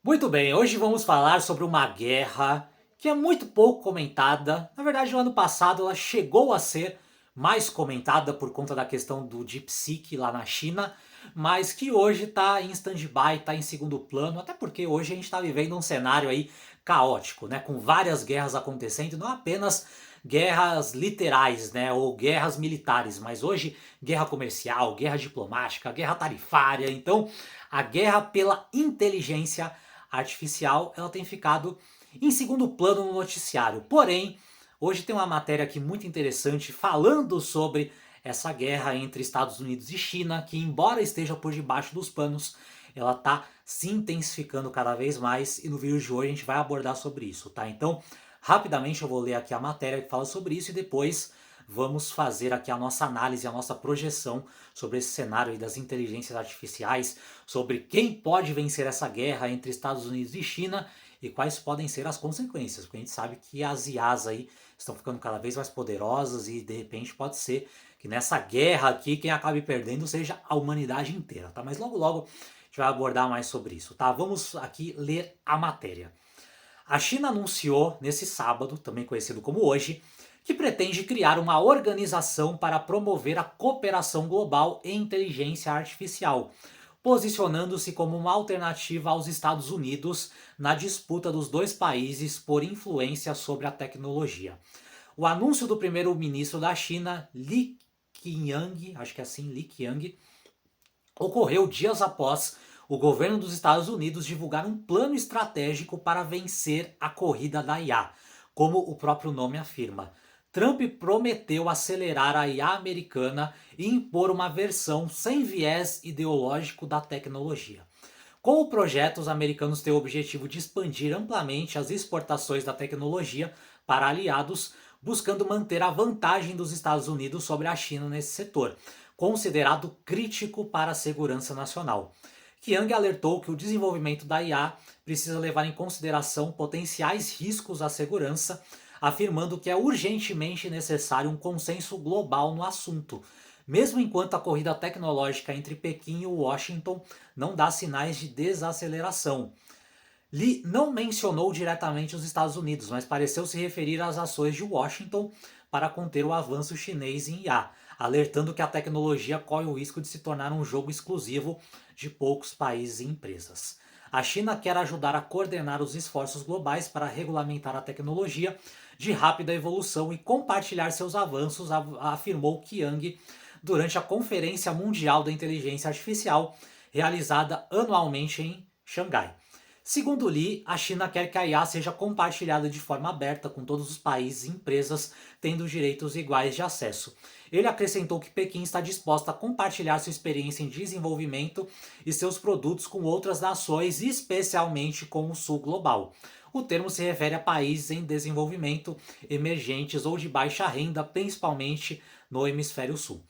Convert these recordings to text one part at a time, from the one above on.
Muito bem, hoje vamos falar sobre uma guerra que é muito pouco comentada. Na verdade, no ano passado ela chegou a ser mais comentada por conta da questão do DeepSeek lá na China, mas que hoje está em stand-by, está em segundo plano, até porque hoje a gente está vivendo um cenário aí caótico, né, com várias guerras acontecendo, não apenas guerras literais, né, ou guerras militares, mas hoje guerra comercial, guerra diplomática, guerra tarifária. Então, a guerra pela inteligência artificial ela tem ficado em segundo plano no noticiário. Porém, hoje tem uma matéria aqui muito interessante falando sobre essa guerra entre Estados Unidos e China, que embora esteja por debaixo dos panos, ela está se intensificando cada vez mais e no vídeo de hoje a gente vai abordar sobre isso, tá? Então, rapidamente eu vou ler aqui a matéria que fala sobre isso e depois vamos fazer aqui a nossa análise, a nossa projeção sobre esse cenário aí das inteligências artificiais, sobre quem pode vencer essa guerra entre Estados Unidos e China e quais podem ser as consequências, porque a gente sabe que as IAs aí estão ficando cada vez mais poderosas e de repente pode ser que nessa guerra aqui quem acabe perdendo seja a humanidade inteira, tá? Mas logo logo a gente vai abordar mais sobre isso, tá? Vamos aqui ler a matéria. A China anunciou nesse sábado, também conhecido como hoje, que pretende criar uma organização para promover a cooperação global em inteligência artificial, posicionando-se como uma alternativa aos Estados Unidos na disputa dos dois países por influência sobre a tecnologia. O anúncio do primeiro-ministro da China, Li Qiang, acho que é assim, Li Qiang, ocorreu dias após o governo dos Estados Unidos divulgar um plano estratégico para vencer a corrida da IA, como o próprio nome afirma. Trump prometeu acelerar a IA americana e impor uma versão sem viés ideológico da tecnologia. Com o projeto, os americanos têm o objetivo de expandir amplamente as exportações da tecnologia para aliados, buscando manter a vantagem dos Estados Unidos sobre a China nesse setor, considerado crítico para a segurança nacional. Qiang alertou que o desenvolvimento da IA precisa levar em consideração potenciais riscos à segurança, afirmando que é urgentemente necessário um consenso global no assunto, mesmo enquanto a corrida tecnológica entre Pequim e Washington não dá sinais de desaceleração. Lee não mencionou diretamente os Estados Unidos, mas pareceu se referir às ações de Washington para conter o avanço chinês em IA, alertando que a tecnologia corre o risco de se tornar um jogo exclusivo de poucos países e empresas. A China quer ajudar a coordenar os esforços globais para regulamentar a tecnologia de rápida evolução e compartilhar seus avanços, afirmou Qiang durante a Conferência Mundial da Inteligência Artificial, realizada anualmente em Xangai. Segundo Li, a China quer que a IA seja compartilhada de forma aberta com todos os países e empresas tendo direitos iguais de acesso. Ele acrescentou que Pequim está disposta a compartilhar sua experiência em desenvolvimento e seus produtos com outras nações, especialmente com o Sul Global. O termo se refere a países em desenvolvimento, emergentes ou de baixa renda, principalmente no Hemisfério Sul.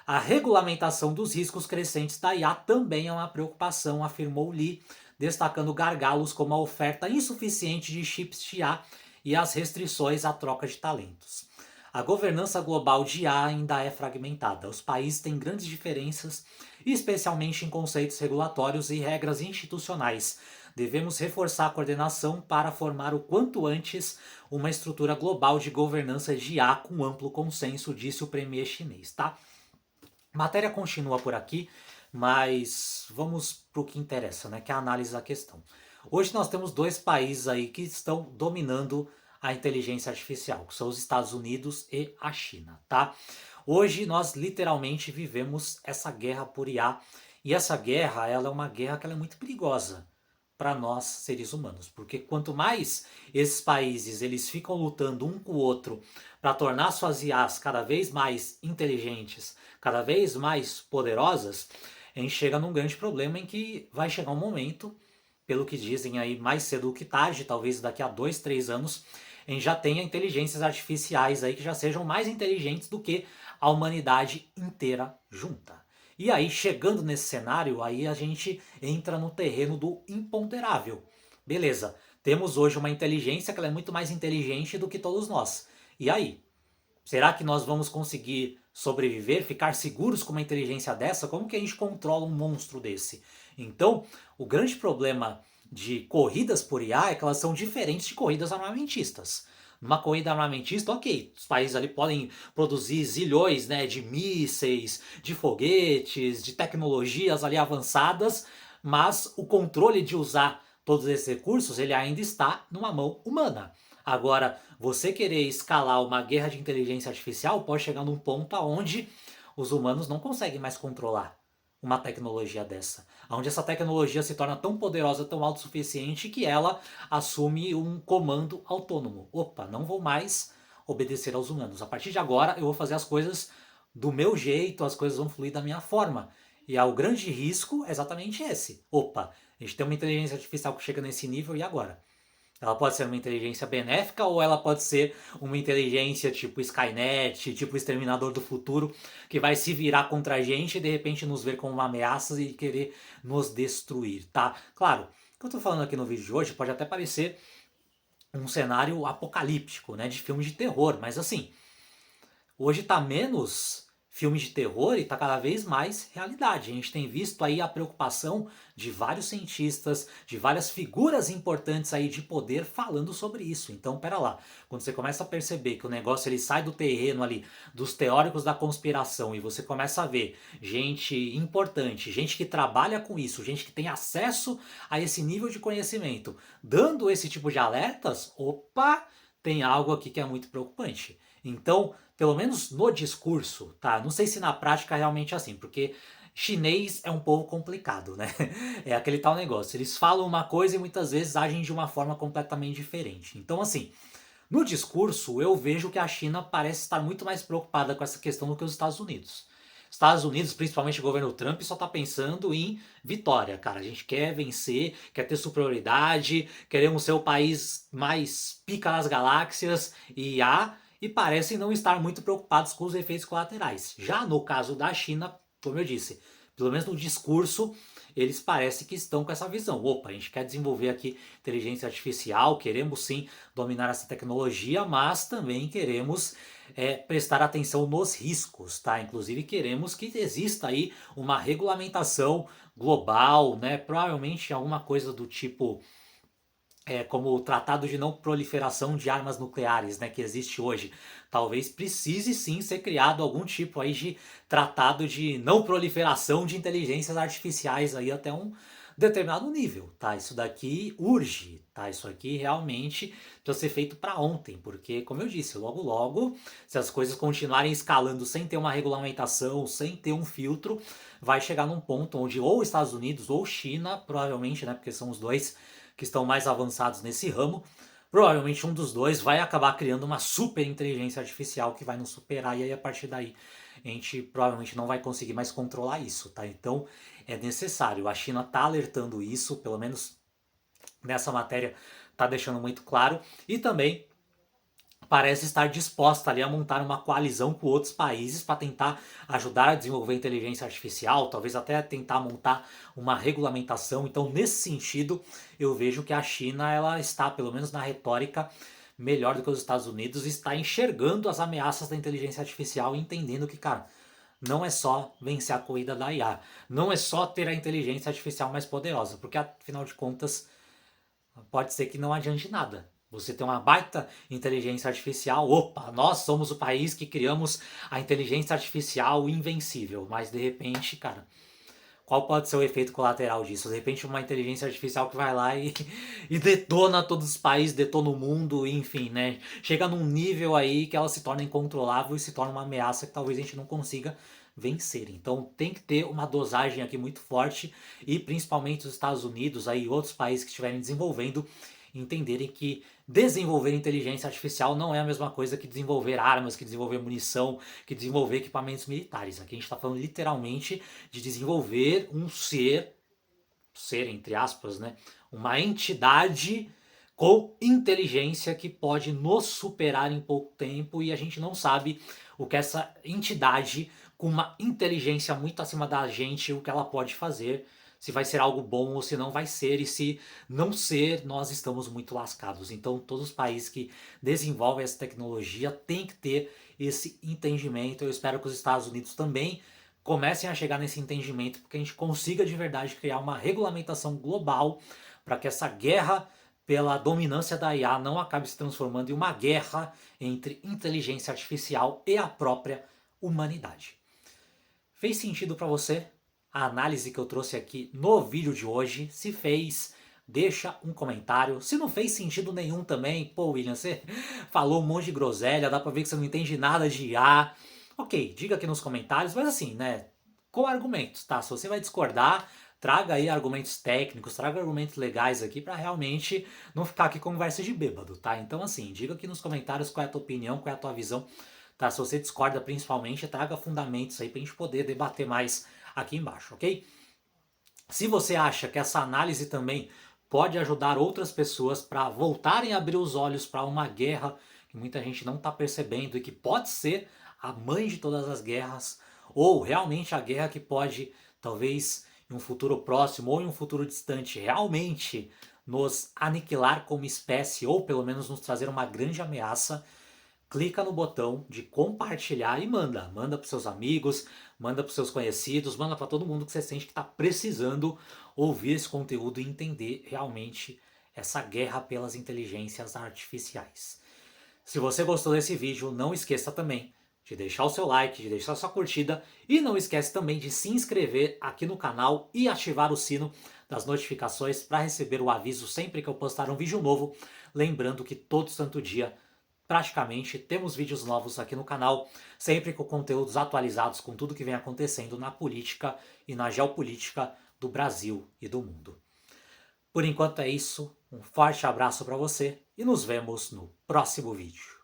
A regulamentação dos riscos crescentes da IA também é uma preocupação, afirmou Li, destacando gargalos como a oferta insuficiente de chips de IA e as restrições à troca de talentos. A governança global de IA ainda é fragmentada. Os países têm grandes diferenças, especialmente em conceitos regulatórios e regras institucionais. Devemos reforçar a coordenação para formar o quanto antes uma estrutura global de governança de IA com amplo consenso, disse o premier chinês, tá? A matéria continua por aqui, mas vamos para o que interessa, né? Que é a análise da questão. Hoje nós temos dois países aí que estão dominando a inteligência artificial, que são os Estados Unidos e a China, tá? Hoje nós literalmente vivemos essa guerra por IA e essa guerra, ela é uma guerra que ela é muito perigosa para nós seres humanos, porque quanto mais esses países eles ficam lutando um com o outro para tornar suas IAs cada vez mais inteligentes, cada vez mais poderosas, a gente chega num grande problema em que vai chegar um momento, pelo que dizem aí mais cedo do que tarde, talvez daqui a 2, 3 anos, a gente já tenha inteligências artificiais aí que já sejam mais inteligentes do que a humanidade inteira junta. E aí, chegando nesse cenário, aí a gente entra no terreno do imponderável. Beleza, temos hoje uma inteligência que ela é muito mais inteligente do que todos nós. E aí? Será que nós vamos conseguir sobreviver, ficar seguros com uma inteligência dessa? Como que a gente controla um monstro desse? Então, o grande problema de corridas por IA é que elas são diferentes de corridas armamentistas. Numa corrida armamentista, ok, os países ali podem produzir zilhões, né, de mísseis, de foguetes, de tecnologias ali avançadas, mas o controle de usar todos esses recursos, ele ainda está numa mão humana. Agora, você querer escalar uma guerra de inteligência artificial pode chegar num ponto aonde os humanos não conseguem mais controlar uma tecnologia dessa, onde essa tecnologia se torna tão poderosa, tão autossuficiente que ela assume um comando autônomo. Opa, não vou mais obedecer aos humanos. A partir de agora eu vou fazer as coisas do meu jeito, as coisas vão fluir da minha forma. E o grande risco é exatamente esse. Opa, a gente tem uma inteligência artificial que chega nesse nível e agora? Ela pode ser uma inteligência benéfica ou ela pode ser uma inteligência tipo Skynet, tipo Exterminador do Futuro, que vai se virar contra a gente e de repente nos ver como uma ameaça e querer nos destruir, tá? Claro, o que eu tô falando aqui no vídeo de hoje pode até parecer um cenário apocalíptico, né, de filme de terror, mas assim, hoje tá menos filme de terror e tá cada vez mais realidade. A gente tem visto aí a preocupação de vários cientistas, de várias figuras importantes aí de poder falando sobre isso. Então, pera lá, quando você começa a perceber que o negócio ele sai do terreno ali dos teóricos da conspiração e você começa a ver gente importante, gente que trabalha com isso, gente que tem acesso a esse nível de conhecimento, dando esse tipo de alertas, opa, tem algo aqui que é muito preocupante. Então, pelo menos no discurso, tá? Não sei se na prática é realmente assim, porque chinês é um povo complicado, né? É aquele tal negócio. Eles falam uma coisa e muitas vezes agem de uma forma completamente diferente. Então, assim, no discurso eu vejo que a China parece estar muito mais preocupada com essa questão do que os Estados Unidos. Estados Unidos, principalmente o governo Trump, só está pensando em vitória, cara. A gente quer vencer, quer ter superioridade, queremos ser o país mais pica nas galáxias e parecem não estar muito preocupados com os efeitos colaterais. Já no caso da China, como eu disse, pelo menos no discurso, eles parecem que estão com essa visão. Opa, a gente quer desenvolver aqui inteligência artificial, queremos sim dominar essa tecnologia, mas também queremos prestar atenção nos riscos, tá? Inclusive queremos que exista aí uma regulamentação global, né? Provavelmente alguma coisa do tipo como o Tratado de Não Proliferação de Armas Nucleares, né, que existe hoje. Talvez precise sim ser criado algum tipo aí de tratado de não proliferação de inteligências artificiais aí até um determinado nível, tá? Isso daqui urge, tá? Isso aqui realmente precisa ser feito para ontem, porque, como eu disse, logo logo, se as coisas continuarem escalando sem ter uma regulamentação, sem ter um filtro, vai chegar num ponto onde ou Estados Unidos ou China, provavelmente, né, porque são os dois que estão mais avançados nesse ramo, provavelmente um dos dois vai acabar criando uma super inteligência artificial que vai nos superar e aí a partir daí a gente provavelmente não vai conseguir mais controlar isso, tá? Então é necessário. A China tá alertando isso, pelo menos nessa matéria tá deixando muito claro e também parece estar disposta ali a montar uma coalizão com outros países para tentar ajudar a desenvolver inteligência artificial, talvez até tentar montar uma regulamentação. Então, nesse sentido, eu vejo que a China ela está, pelo menos na retórica, melhor do que os Estados Unidos, e está enxergando as ameaças da inteligência artificial e entendendo que, cara, não é só vencer a corrida da IA, não é só ter a inteligência artificial mais poderosa, porque afinal de contas pode ser que não adiante nada. Você tem uma baita inteligência artificial, opa, nós somos o país que criamos a inteligência artificial invencível, mas de repente, cara, qual pode ser o efeito colateral disso? De repente uma inteligência artificial que vai lá e detona todos os países, detona o mundo, enfim, né? Chega num nível aí que ela se torna incontrolável e se torna uma ameaça que talvez a gente não consiga vencer. Então tem que ter uma dosagem aqui muito forte e principalmente os Estados Unidos aí outros países que estiverem desenvolvendo entenderem que desenvolver inteligência artificial não é a mesma coisa que desenvolver armas, que desenvolver munição, que desenvolver equipamentos militares. Aqui a gente está falando literalmente de desenvolver um ser entre aspas, né, uma entidade com inteligência que pode nos superar em pouco tempo e a gente não sabe o que essa entidade com uma inteligência muito acima da gente, o que ela pode fazer, se vai ser algo bom ou se não vai ser, e se não ser, nós estamos muito lascados. Então, todos os países que desenvolvem essa tecnologia têm que ter esse entendimento. Eu espero que os Estados Unidos também comecem a chegar nesse entendimento, porque a gente consiga de verdade criar uma regulamentação global para que essa guerra pela dominância da IA não acabe se transformando em uma guerra entre inteligência artificial e a própria humanidade. Fez sentido para você a análise que eu trouxe aqui no vídeo de hoje? Se fez, deixa um comentário. Se não fez sentido nenhum também, pô, William, você falou um monte de groselha, dá pra ver que você não entende nada de IA. Ok, diga aqui nos comentários, mas assim, né, com argumentos, tá? Se você vai discordar, traga aí argumentos técnicos, traga argumentos legais aqui pra realmente não ficar aqui conversa de bêbado, tá? Então assim, diga aqui nos comentários qual é a tua opinião, qual é a tua visão, tá? Se você discorda principalmente, traga fundamentos aí pra gente poder debater mais aqui embaixo, ok? Se você acha que essa análise também pode ajudar outras pessoas para voltarem a abrir os olhos para uma guerra que muita gente não está percebendo e que pode ser a mãe de todas as guerras, ou realmente a guerra que pode, talvez em um futuro próximo ou em um futuro distante, realmente nos aniquilar como espécie ou pelo menos nos trazer uma grande ameaça, clica no botão de compartilhar e manda. Manda para seus amigos, manda para seus conhecidos, manda para todo mundo que você sente que está precisando ouvir esse conteúdo e entender realmente essa guerra pelas inteligências artificiais. Se você gostou desse vídeo, não esqueça também de deixar o seu like, de deixar a sua curtida e não esquece também de se inscrever aqui no canal e ativar o sino das notificações para receber o aviso sempre que eu postar um vídeo novo. Lembrando que todo santo dia praticamente temos vídeos novos aqui no canal, sempre com conteúdos atualizados com tudo que vem acontecendo na política e na geopolítica do Brasil e do mundo. Por enquanto é isso, um forte abraço para você e nos vemos no próximo vídeo.